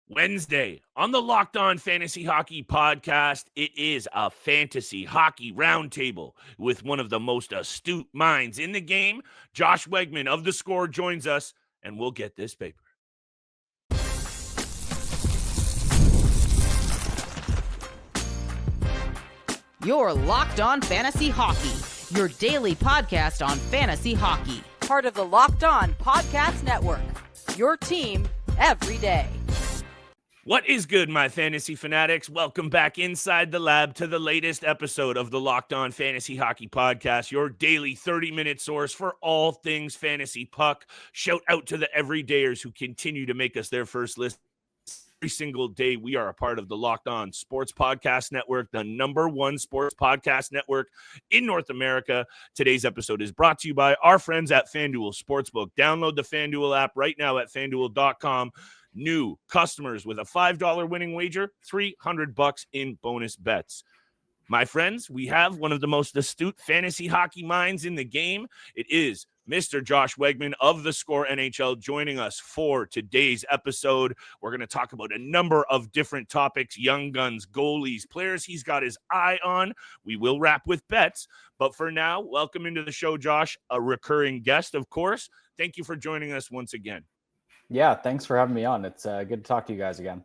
Wednesday on the Locked On Fantasy Hockey Podcast, it is a fantasy hockey roundtable with one of the most astute minds in the game. Josh Wegman of TheScore joins us, and we'll get this paper. You're Locked On Fantasy Hockey, your daily podcast on fantasy hockey. Part of the Locked On Podcast Network, your team every day. What is good, my fantasy fanatics? Welcome back inside the lab to the latest episode of the Locked On Fantasy Hockey Podcast, your daily 30-minute source for all things fantasy puck. Shout out to the everydayers who continue to make us their first list every single day. We are a part of the Locked On Sports Podcast Network, the #1 sports podcast network in North America. Today's episode is brought to you by our friends at FanDuel Sportsbook. Download the FanDuel app right now at FanDuel.com. New customers with a $5 winning wager, $300 in bonus bets. My friends, we have one of the most astute fantasy hockey minds in the game. It is Mr. Josh Wegman of TheScore NHL joining us for today's episode. We're going to talk about a number of different topics: young guns, goalies, players he's got his eye on. We will wrap with bets. But for now, welcome into the show, Josh, a recurring guest, of course. Thank you for joining us once again. Yeah, thanks for having me on. It's good to talk to you guys again.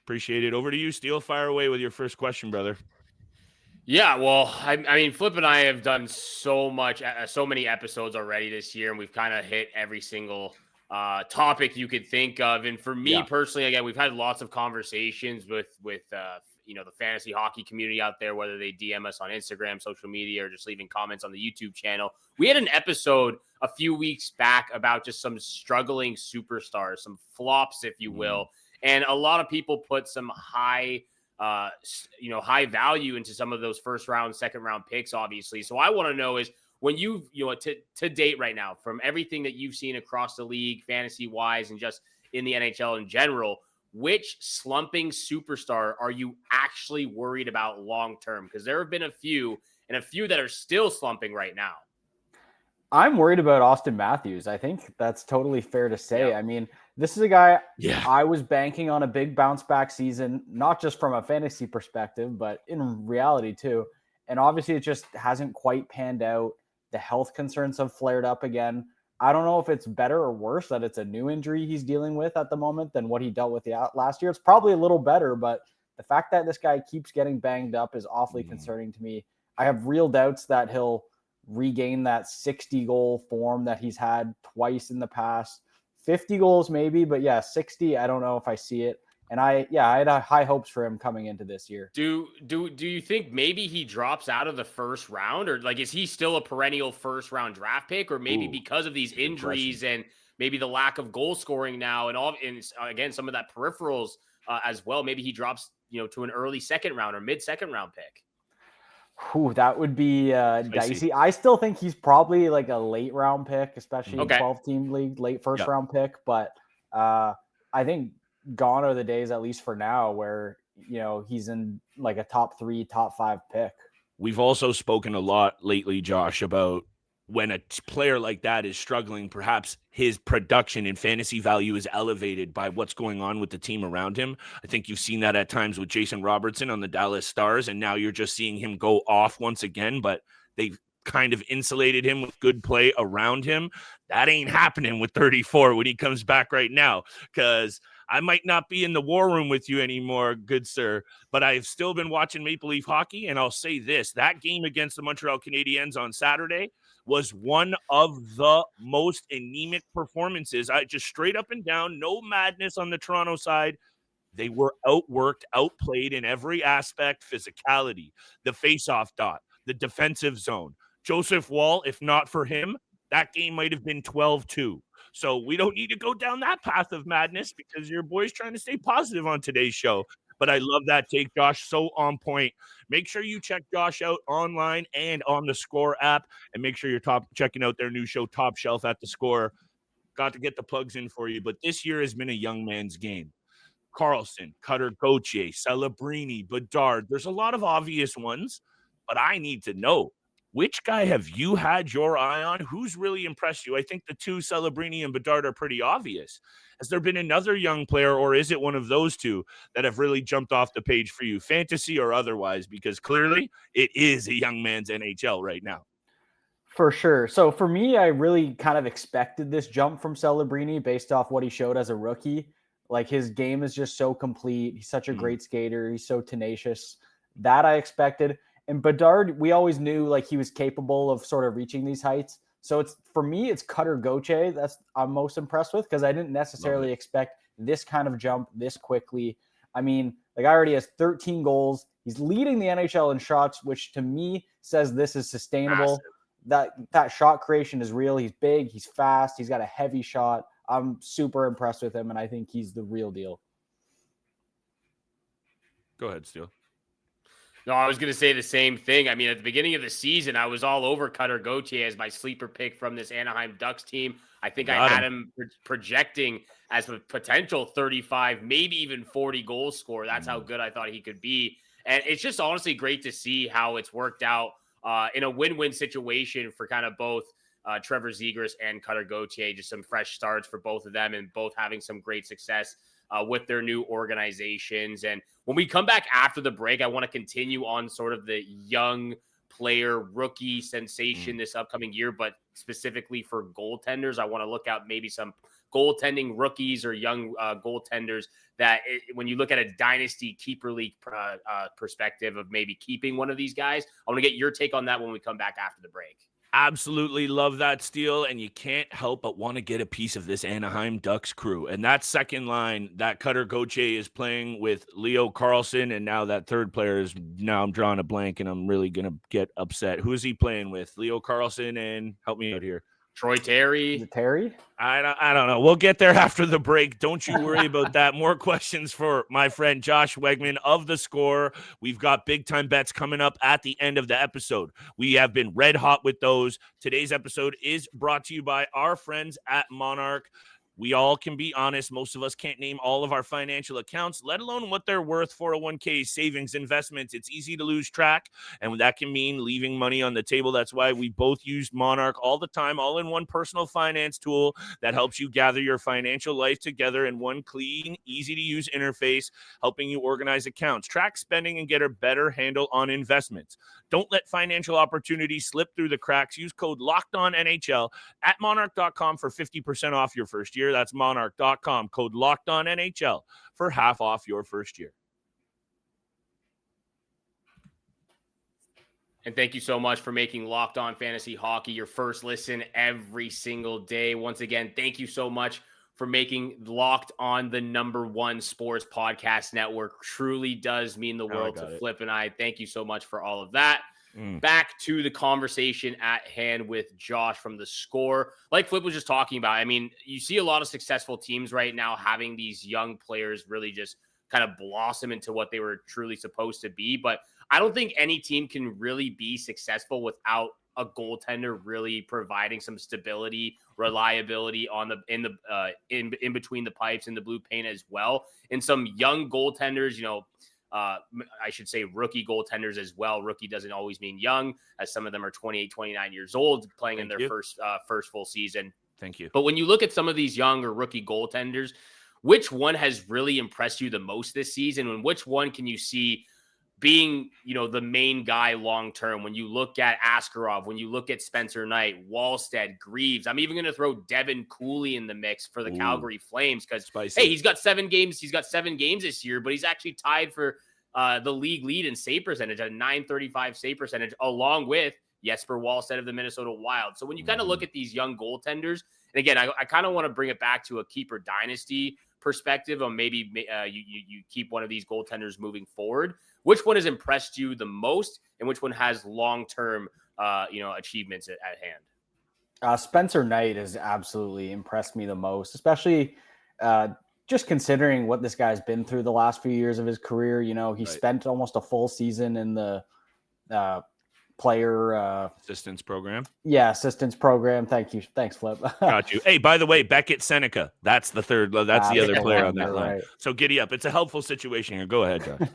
Appreciate it. Over to you, Steele. Fire away with your first question, brother. Yeah, well, I mean, Flip and I have done so many episodes already this year, and we've kind of hit every single topic you could think of. And for me personally, again, we've had lots of conversations with the fantasy hockey community out there, whether they DM us on Instagram, social media, or just leaving comments on the YouTube channel. We had an episode a few weeks back about just some struggling superstars, some flops, if you will. And a lot of people put some high value into some of those first round, second round picks, obviously. So I want to know is, when to date right now, from everything that you've seen across the league, fantasy wise, and just in the NHL in general, which slumping superstar are you actually worried about long term? Because there have been a few that are still slumping right now. I'm worried about Auston Matthews. I think that's totally fair to say. I mean, this is a guy I was banking on a big bounce back season, not just from a fantasy perspective, but in reality too. And obviously it just hasn't quite panned out. The health concerns have flared up again. I don't know if it's better or worse that it's a new injury he's dealing with at the moment than what he dealt with last year. It's probably a little better, but the fact that this guy keeps getting banged up is awfully concerning to me. I have real doubts that he'll regain that 60-goal form that he's had twice in the past. 50 goals maybe, but 60, I don't know if I see it. And I had high hopes for him coming into this year. Do you think maybe he drops out of the first round, or is he still a perennial first round draft pick, or maybe because of these injuries and maybe the lack of goal scoring now and again some of that peripherals as well, maybe he drops to an early second round or mid second round pick? That would be dicey. I still think he's probably a late round pick, especially in 12-team league, late first round pick. But I think gone are the days, at least for now, where he's in a top 3, top 5 pick. We've also spoken a lot lately, Josh, about when a player like that is struggling, perhaps his production and fantasy value is elevated by what's going on with the team around him. I think you've seen that at times with Jason Robertson on the Dallas Stars, and now you're just seeing him go off once again, but they've kind of insulated him with good play around him. That ain't happening with 34 when he comes back right now, because I might not be in the war room with you anymore, good sir, but I've still been watching Maple Leaf hockey, and I'll say this: that game against the Montreal Canadiens on Saturday was one of the most anemic performances. I just straight up and down, no madness on the Toronto side. They were outworked, outplayed in every aspect: physicality, the faceoff dot, the defensive zone. Joseph Woll, if not for him, that game might have been 12-2. So we don't need to go down that path of madness, because your boy's trying to stay positive on today's show. But I love that take, Josh. So on point. Make sure you check Josh out online and on the TheScore app, and make sure you're checking out their new show, Top Shelf, at TheScore. Got to get the plugs in for you. But this year has been a young man's game. Carlson, Cutter, Gauthier, Celebrini, Bedard. There's a lot of obvious ones, but I need to know, Which guy have you had your eye on? Who's really impressed you? I think the two, Celebrini and Bedard, are pretty obvious. Has there been another young player, or is it one of those two that have really jumped off the page for you, fantasy or otherwise? Because clearly it is a young man's NHL right now. For sure. So for me, I really kind of expected this jump from Celebrini based off what he showed as a rookie. Like, his game is just so complete. He's such a great skater. He's so tenacious. That I expected. And Bedard, we always knew like he was capable of sort of reaching these heights. So for me, it's Cutter Gauthier I'm most impressed with, because I didn't necessarily expect this kind of jump this quickly. I mean, the guy already has 13 goals. He's leading the NHL in shots, which to me says this is sustainable. That shot creation is real. He's big. He's fast. He's got a heavy shot. I'm super impressed with him, and I think he's the real deal. Go ahead, Steele. No, I was going to say the same thing. I mean, at the beginning of the season, I was all over Cutter Gauthier as my sleeper pick from this Anaheim Ducks team. I think I had him projecting as a potential 35, maybe even 40 goal scorer. That's how good I thought he could be. And it's just honestly great to see how it's worked out in a win-win situation for kind of both Trevor Zegras and Cutter Gauthier. Just some fresh starts for both of them, and both having some great success with their new organizations. And when we come back after the break, I want to continue on sort of the young player rookie sensation this upcoming year, but specifically for goaltenders. I want to look at maybe some goaltending rookies or young goaltenders that when you look at a dynasty keeper league perspective of maybe keeping one of these guys. I want to get your take on that when we come back after the break. Absolutely love that, Steele, and you can't help but want to get a piece of this Anaheim Ducks crew. And that second line, that Cutter Gauthier is playing with Leo Carlson, and now that third player is, now I'm drawing a blank, and I'm really going to get upset. Who is he playing with? Leo Carlson, and help me out here. Troy Terry. I don't know. We'll get there after the break. Don't you worry about that. More questions for my friend Josh Wegman of TheScore. We've got big time bets coming up at the end of the episode. We have been red hot with those. Today's episode is brought to you by our friends at Monarch. We all can be honest. Most of us can't name all of our financial accounts, let alone what they're worth, 401k, savings, investments. It's easy to lose track, and that can mean leaving money on the table. That's why we both use Monarch all the time, all in one personal finance tool that helps you gather your financial life together in one clean, easy-to-use interface, helping you organize accounts, track spending, and get a better handle on investments. Don't let financial opportunities slip through the cracks. Use code LOCKEDONNHL at monarch.com for 50% off your first year. That's monarch.com, code LOCKEDONNHL for half off your first year. And thank you so much for making Locked On Fantasy Hockey your first listen every single day. Once again, thank you so much for making Locked On the #1 sports podcast network. Truly does mean the world to Flip and I. Thank you so much for all of that. Back to the conversation at hand with Josh from TheScore. Like Flip was just talking about, I mean, you see a lot of successful teams right now having these young players really just kind of blossom into what they were truly supposed to be. But I don't think any team can really be successful without a goaltender really providing some stability, reliability on in between the pipes and the blue paint as well. And some young goaltenders, I should say rookie goaltenders as well. Rookie doesn't always mean young, as some of them are 28, 29 years old playing in their first full season. Thank you. But when you look at some of these young or rookie goaltenders, which one has really impressed you the most this season? And which one can you see being, the main guy long-term? When you look at Askarov, when you look at Spencer Knight, Wallstead, Greaves, I'm even going to throw Devin Cooley in the mix for the Calgary Flames because, hey, he's got 7 games. He's got 7 games this year, but he's actually tied for the league lead in save percentage, a .935 save percentage, along with Jesper Wallstead of the Minnesota Wild. So when you kind of look at these young goaltenders, and again, I kind of want to bring it back to a keeper dynasty perspective, or maybe you keep one of these goaltenders moving forward. Which one has impressed you the most, and which one has long-term, achievements at hand? Spencer Knight has absolutely impressed me the most, especially just considering what this guy's been through the last few years of his career. He spent almost a full season in the player assistance program. Yeah, assistance program. Thank you. Thanks, Flip. Got you. Hey, by the way, Beckett Seneca. That's the third. That's the other player on that line. Right. So giddy up. It's a helpful situation here. Go ahead, Josh.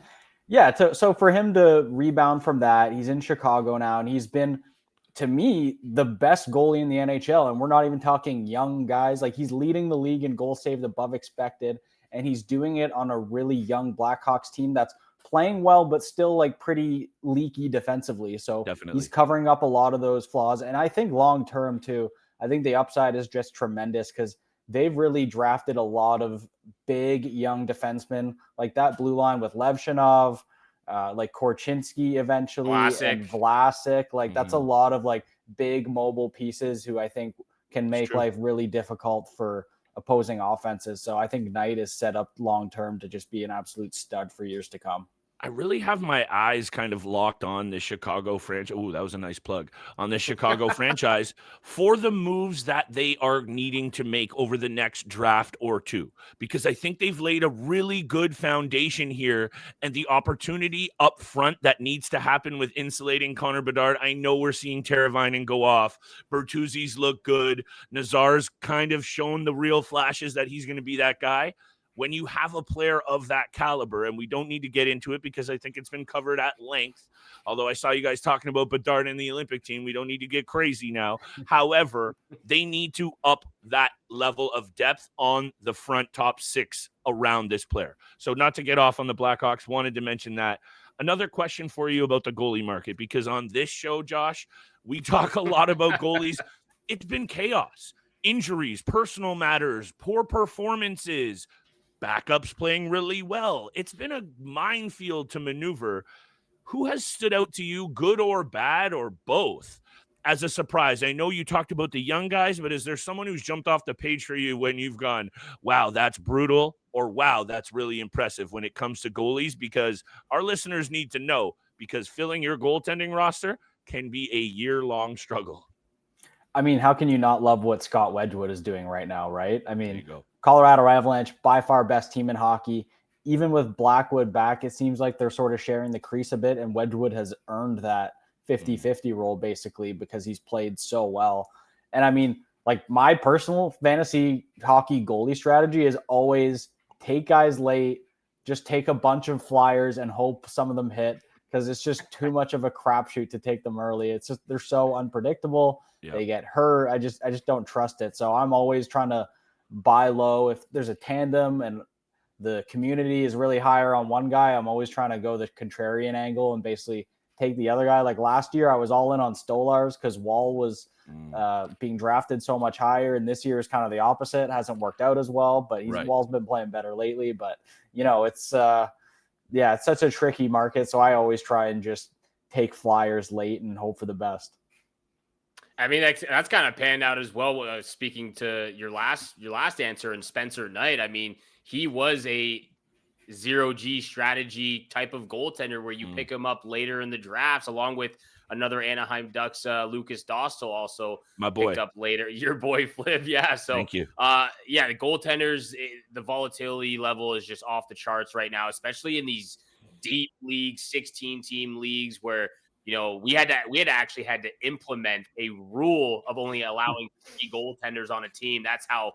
Yeah. So for him to rebound from that, he's in Chicago now, and he's been to me, the best goalie in the NHL. And we're not even talking young guys. Like, he's leading the league in goals saved above expected. And he's doing it on a really young Blackhawks team that's playing well, but still like pretty leaky defensively. So Definitely. He's covering up a lot of those flaws. And I think long-term too, I think the upside is just tremendous because they've really drafted a lot of big young defensemen, like that blue line with Levshinov, like Korchinski eventually, and Vlasic. Like that's a lot of like big mobile pieces who I think can make life really difficult for opposing offenses. So I think Knight is set up long-term to just be an absolute stud for years to come. I really have my eyes kind of locked on the Chicago franchise. Oh, that was a nice plug on the Chicago franchise for the moves that they are needing to make over the next draft or two, because I think they've laid a really good foundation here, and the opportunity up front that needs to happen with insulating Connor Bedard. I know we're seeing Teravainen go off. Bertuzzi's look good. Nazar's kind of shown the real flashes that he's going to be that guy. When you have a player of that caliber, and we don't need to get into it because I think it's been covered at length, although I saw you guys talking about Bedard and the Olympic team, we don't need to get crazy now. However, they need to up that level of depth on the front top six around this player. So not to get off on the Blackhawks, wanted to mention that. Another question for you about the goalie market, because on this show, Josh, we talk a lot about goalies. It's been chaos, injuries, personal matters, poor performances, backups playing really well. It's been a minefield to maneuver. Who has stood out to you, good or bad or both, as a surprise? I know you talked about the young guys, but is there someone who's jumped off the page for you when you've gone, wow, that's brutal, or wow, that's really impressive when it comes to goalies? Because our listeners need to know, because filling your goaltending roster can be a year-long struggle. I mean, how can you not love what Scott Wedgwood is doing right now, right? I mean, Colorado Avalanche, by far best team in hockey. Even with Blackwood back, it seems like they're sort of sharing the crease a bit, and Wedgwood has earned that 50-50 role basically because he's played so well. And I mean, like, my personal fantasy hockey goalie strategy is always take guys late, just take a bunch of flyers and hope some of them hit, because it's just too much of a crapshoot to take them early. It's just, they're so unpredictable. They get hurt. I just don't trust it. So I'm always trying to buy low. If there's a tandem and the community is really higher on one guy, I'm always trying to go the contrarian angle and basically take the other guy. Like last year, I was all in on Stolarz because Wall was being drafted so much higher. And this year is kind of the opposite. It hasn't worked out as well, but Wall's been playing better lately. But, you know, it's it's such a tricky market. So I always try and just take flyers late and hope for the best. I mean, that's kind of panned out as well. Speaking to your last answer, and Spencer Knight, I mean, he was a 0G strategy type of goaltender where you pick him up later in the drafts, along with another Anaheim Ducks, Lukas Dostal, also picked up later. Your boy Flip, yeah. So thank you. The goaltenders, the volatility level is just off the charts right now, especially in these deep leagues, 16-team leagues where, you know, we had to implement a rule of only allowing 3 goaltenders on a team. That's how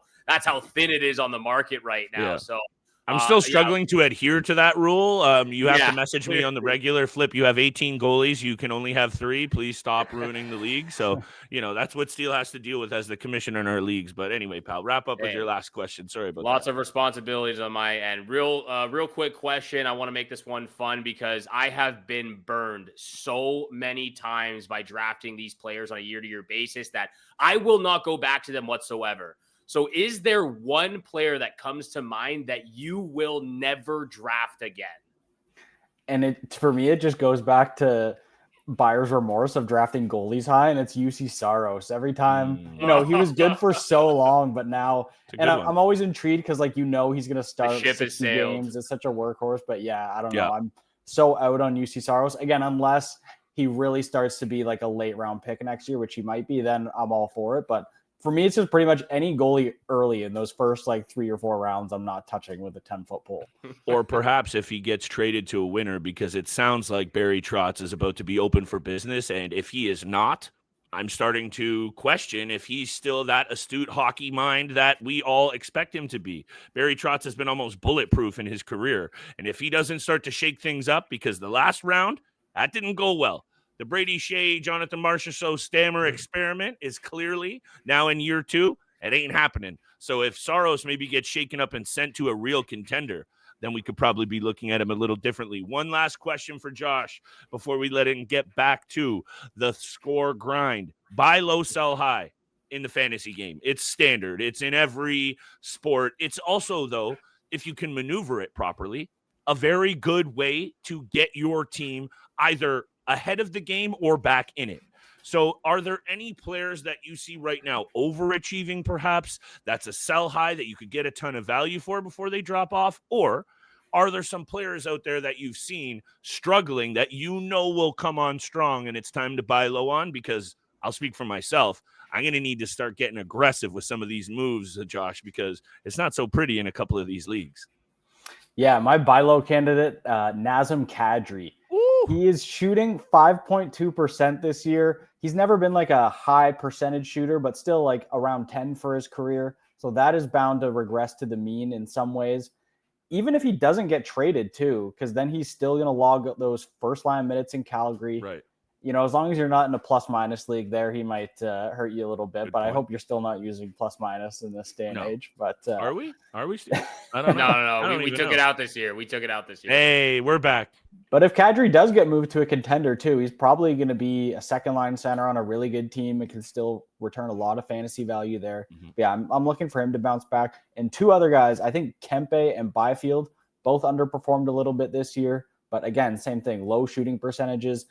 thin it is on the market right now. Yeah. So I'm still struggling to adhere to that rule. You have to message me on the regular. Flip, you have 18 goalies. You can only have 3. Please stop ruining the league. So, you know, that's what Steele has to deal with as the commissioner in our leagues. But anyway, pal, wrap up with your last question. Sorry about lots that. of responsibilities on my end. Real quick question. I want to make this one fun because I have been burned so many times by drafting these players on a year-to-year basis that I will not go back to them whatsoever. So is there one player that comes to mind that you will never draft again? And for me, it just goes back to buyer's remorse of drafting goalies high, and it's UC Saros. Every time, you know, he was good for so long, but now, and I'm always intrigued because, like, you know, he's going to start 60 games. It's such a workhorse, but I don't know. I'm so out on UC Saros. Again, unless he really starts to be like a late round pick next year, which he might be, then I'm all for it. But for me, it's just pretty much any goalie early in those first like 3 or 4 rounds I'm not touching with a 10-foot pole. Or perhaps if he gets traded to a winner, because it sounds like Barry Trotz is about to be open for business. And if he is not, I'm starting to question if he's still that astute hockey mind that we all expect him to be. Barry Trotz has been almost bulletproof in his career. And if he doesn't start to shake things up, because the last round, that didn't go well. The Brady Shea, Jonathan Marchessault Stammer experiment is clearly now in year 2. It ain't happening. So if Saros maybe gets shaken up and sent to a real contender, then we could probably be looking at him a little differently. One last question for Josh before we let him get back to the score grind. Buy low, sell high in the fantasy game. It's standard. It's in every sport. It's also, though, if you can maneuver it properly, a very good way to get your team either ahead of the game or back in it. So are there any players that you see right now overachieving perhaps that's a sell high that you could get a ton of value for before they drop off? Or are there some players out there that you've seen struggling that you know will come on strong and it's time to buy low on? Because I'll speak for myself. I'm going to need to start getting aggressive with some of these moves, Josh, because it's not so pretty in a couple of these leagues. Yeah, my buy low candidate, Nazem Kadri. Ooh. He is shooting 5.2% this year. He's never been like a high percentage shooter, but still like around 10 for his career. So that is bound to regress to the mean in some ways. Even if he doesn't get traded too, because then he's still going to log those first line minutes in Calgary. Right. You know, as long as you're not in a plus minus league there, he might hurt you a little bit. Good but point. I hope you're still not using plus minus in this day and age. But are we? Are we still? I don't know. No. We took it out this year. Hey, we're back. But if Kadri does get moved to a contender too, he's probably going to be a second line center on a really good team. It can still return a lot of fantasy value there. Mm-hmm. Yeah, I'm looking for him to bounce back. And 2 other guys, I think Kempe and Byfield both underperformed a little bit this year. But again, same thing, low shooting percentages,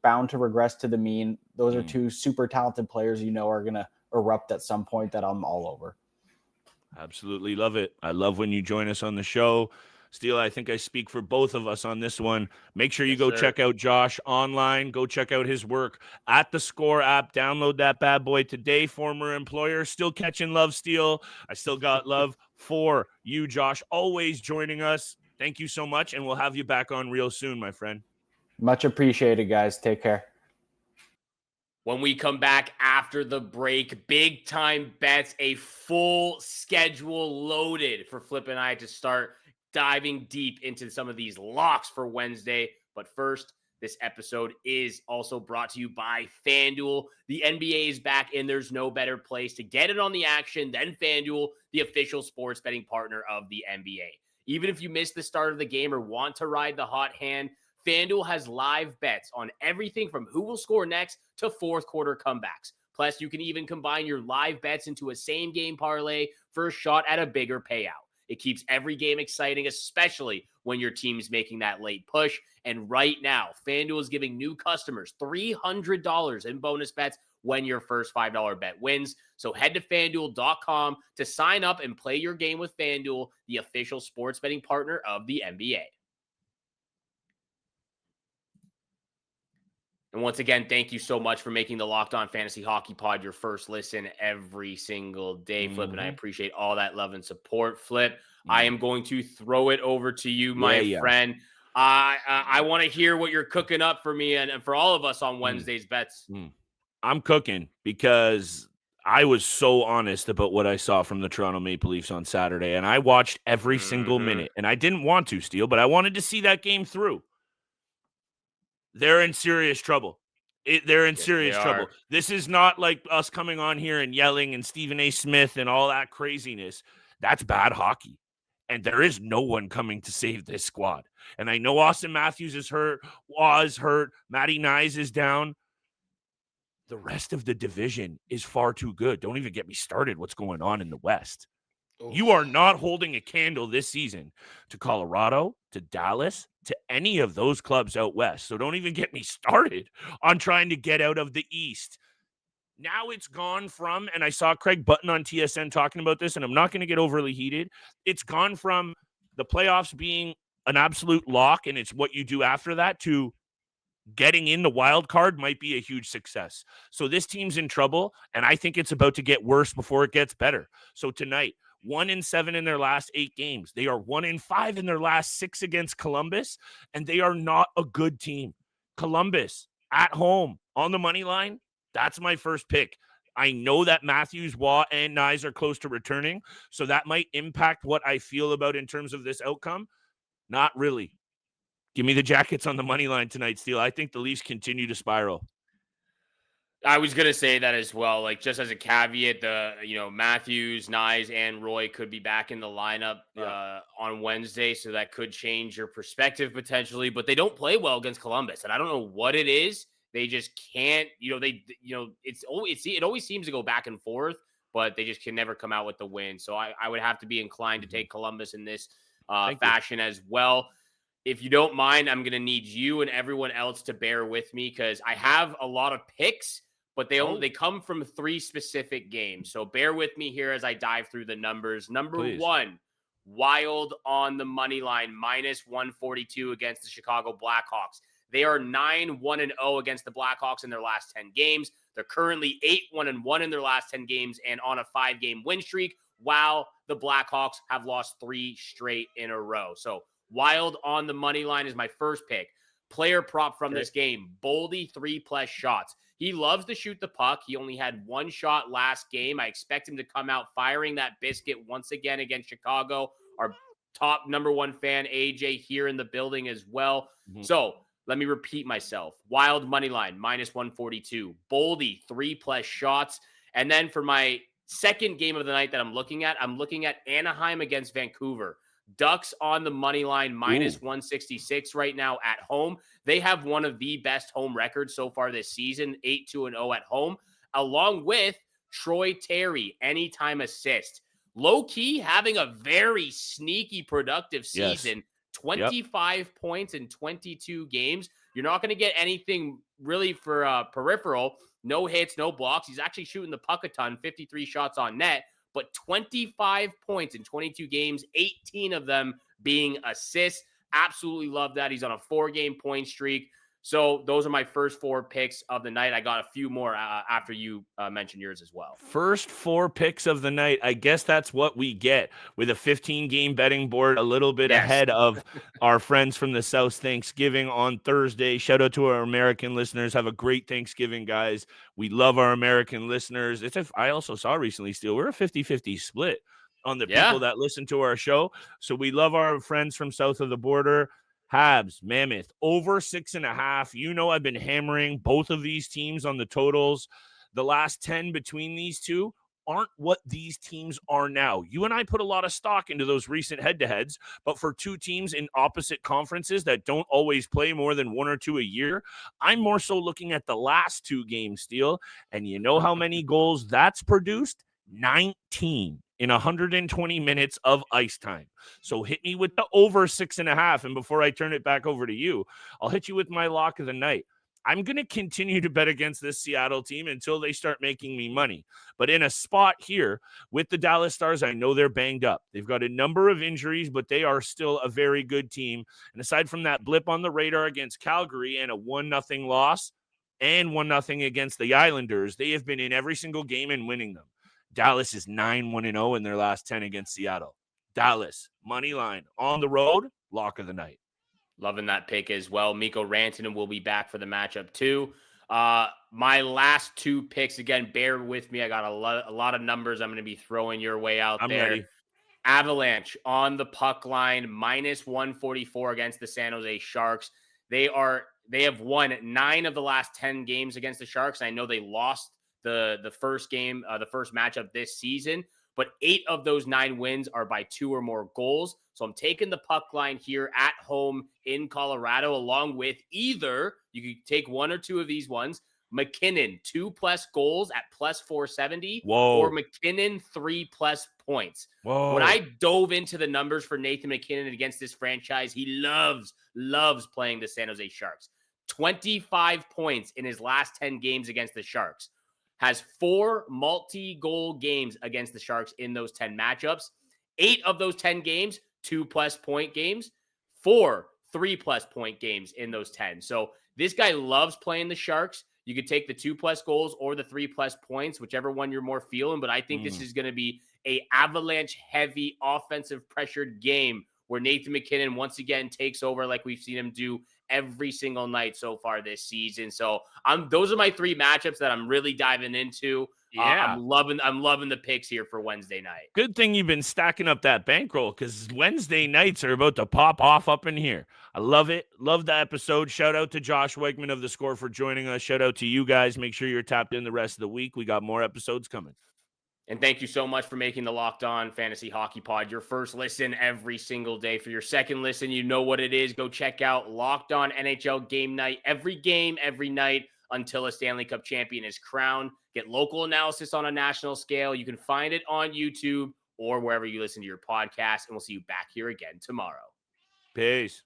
bound to regress to the mean. Those are 2 super talented players you know are going to erupt at some point that I'm all over. Absolutely love it. I love when you join us on the show. Steele, I think I speak for both of us on this one. Make sure you go check out Josh online. Go check out his work at TheScore app. Download that bad boy today. Former employer, still catching love, Steele. I still got love for you, Josh. Always joining us. Thank you so much, and we'll have you back on real soon, my friend. Much appreciated, guys. Take care. When we come back after the break, big time bets, a full schedule loaded for Flip and I to start diving deep into some of these locks for Wednesday. But first, this episode is also brought to you by FanDuel. The NBA is back, and there's no better place to get in on the action than FanDuel, the official sports betting partner of the NBA. Even if you missed the start of the game or want to ride the hot hand, FanDuel has live bets on everything from who will score next to fourth quarter comebacks. Plus, you can even combine your live bets into a same game parlay for a shot at a bigger payout. It keeps every game exciting, especially when your team is making that late push. And right now, FanDuel is giving new customers $300 in bonus bets when your first $5 bet wins. So head to FanDuel.com to sign up and play your game with FanDuel, the official sports betting partner of the NBA. And once again, thank you so much for making the Locked On Fantasy Hockey Pod your first listen every single day, Flip. And I appreciate all that love and support, Flip. I am going to throw it over to you, my friend. I want to hear what you're cooking up for me and for all of us on Wednesday's bets. I'm cooking because I was so honest about what I saw from the Toronto Maple Leafs on Saturday. And I watched every single minute. And I didn't want to, Steele, but I wanted to see that game through. They're in serious trouble. They're in serious trouble. This is not like us coming on here and yelling and Stephen A. Smith and all that craziness. That's bad hockey. And there is no one coming to save this squad. And I know Auston Matthews is hurt. Was hurt. Matty Nyes is down. The rest of the division is far too good. Don't even get me started what's going on in the West. You are not holding a candle this season to Colorado, to Dallas, to any of those clubs out west. So don't even get me started on trying to get out of the East. Now it's gone from, and I saw Craig Button on TSN talking about this, and I'm not going to get overly heated. It's gone from the playoffs being an absolute lock, and it's what you do after that, to getting in the wild card might be a huge success. So this team's in trouble, and I think it's about to get worse before it gets better. So tonight, 1-7 in their last 8 games. They are 1-5 in their last 6 against Columbus, and they are not a good team. Columbus at home on the money line. That's my first pick. I know that Matthews, Waugh, and Nyes are close to returning, so that might impact what I feel about in terms of this outcome. Not really. Give me the Jackets on the money line tonight, Steele. I think the Leafs continue to spiral. I was going to say that as well. Like, just as a caveat, Matthews, Nyes, and Roy could be back in the lineup on Wednesday, so that could change your perspective potentially. But they don't play well against Columbus, and I don't know what it is. They just can't. It always seems to go back and forth, but they just can never come out with the win. So I would have to be inclined to take Columbus in this fashion as well. If you don't mind, I'm going to need you and everyone else to bear with me because I have a lot of picks, but they come from 3 specific games. So bear with me here as I dive through the numbers. Number 1, Wild on the money line, -142 against the Chicago Blackhawks. They are 9-1-0 against the Blackhawks in their last 10 games. They're currently 8-1-1 in their last 10 games and on a 5-game win streak, while the Blackhawks have lost 3 straight in a row. So Wild on the money line is my first pick. Player prop from this game, Boldy 3+ shots. He loves to shoot the puck. He only had 1 shot last game. I expect him to come out firing that biscuit once again against Chicago. Our top number 1 fan, AJ, here in the building as well. Mm-hmm. So let me repeat myself. Wild money line, -142. Boldy 3+ shots. And then for my second game of the night that I'm looking at Anaheim against Vancouver. Ducks on the money line, -166 right now at home. They have one of the best home records so far this season, 8-2-0 at home, along with Troy Terry, anytime assist. Low-key having a very sneaky productive season. Yes. 25 points in 22 games. You're not going to get anything really for peripheral. No hits, no blocks. He's actually shooting the puck a ton, 53 shots on net. But 25 points in 22 games, 18 of them being assists. Absolutely love that. He's on a 4-game point streak. So those are my first 4 picks of the night. I got a few more after you mentioned yours as well. First 4 picks of the night. I guess that's what we get with a 15-game betting board, a little bit ahead of our friends from the South Thanksgiving on Thursday. Shout out to our American listeners. Have a great Thanksgiving, guys. We love our American listeners. I also saw recently, Steele, we're a 50-50 split on the people that listen to our show. So we love our friends from south of the border. Habs, Mammoth, over 6.5. You know I've been hammering both of these teams on the totals. The last 10 between these two aren't what these teams are now. You and I put a lot of stock into those recent head-to-heads, but for 2 teams in opposite conferences that don't always play more than 1 or 2 a year, I'm more so looking at the last 2 games, Steele. And you know how many goals that's produced? 19 in 120 minutes of ice time. So hit me with the over 6.5. And before I turn it back over to you, I'll hit you with my lock of the night. I'm going to continue to bet against this Seattle team until they start making me money. But in a spot here with the Dallas Stars, I know they're banged up. They've got a number of injuries, but they are still a very good team. And aside from that blip on the radar against Calgary and a 1-0 loss and 1-0 against the Islanders, they have been in every single game and winning them. Dallas is 9-1-0 in their last 10 against Seattle. Dallas, money line, on the road, lock of the night. Loving that pick as well. Mikko Rantanen will be back for the matchup too. My last 2 picks, again, bear with me. I got a lot of numbers I'm going to be throwing your way out there. Ready. Avalanche on the puck line, -144 against the San Jose Sharks. They have won 9 of the last 10 games against the Sharks. I know they lost the first game, the first matchup this season, but 8 of those 9 wins are by 2 or more goals. So I'm taking the puck line here at home in Colorado, along with either, you could take 1 or 2 of these ones, McKinnon 2+ goals at +470, or McKinnon 3+ points. Whoa. When I dove into the numbers for Nathan McKinnon against this franchise, he loves playing the San Jose Sharks. 25 points in his last 10 games against the Sharks. Has 4 multi-goal games against the Sharks in those 10 matchups. 8 of those 10 games, 2+ point games. 4 3+ point games in those 10. So this guy loves playing the Sharks. You could take the 2+ goals or the 3+ points, whichever one you're more feeling. But I think this is going to be a Avalanche-heavy, offensive pressured game where Nathan McKinnon once again takes over like we've seen him do every single night so far this season. So those are my 3 matchups that I'm really diving into. Yeah. I'm loving the picks here for Wednesday night. Good thing you've been stacking up that bankroll, because Wednesday nights are about to pop off up in here. I love it. Love the episode. Shout out to Josh Wegman of TheScore for joining us. Shout out to you guys. Make sure you're tapped in the rest of the week. We got more episodes coming. And thank you so much for making the Locked On Fantasy Hockey Pod your first listen every single day. For your second listen, you know what it is. Go check out Locked On NHL Game Night. Every game, every night until a Stanley Cup champion is crowned. Get local analysis on a national scale. You can find it on YouTube or wherever you listen to your podcast. And we'll see you back here again tomorrow. Peace.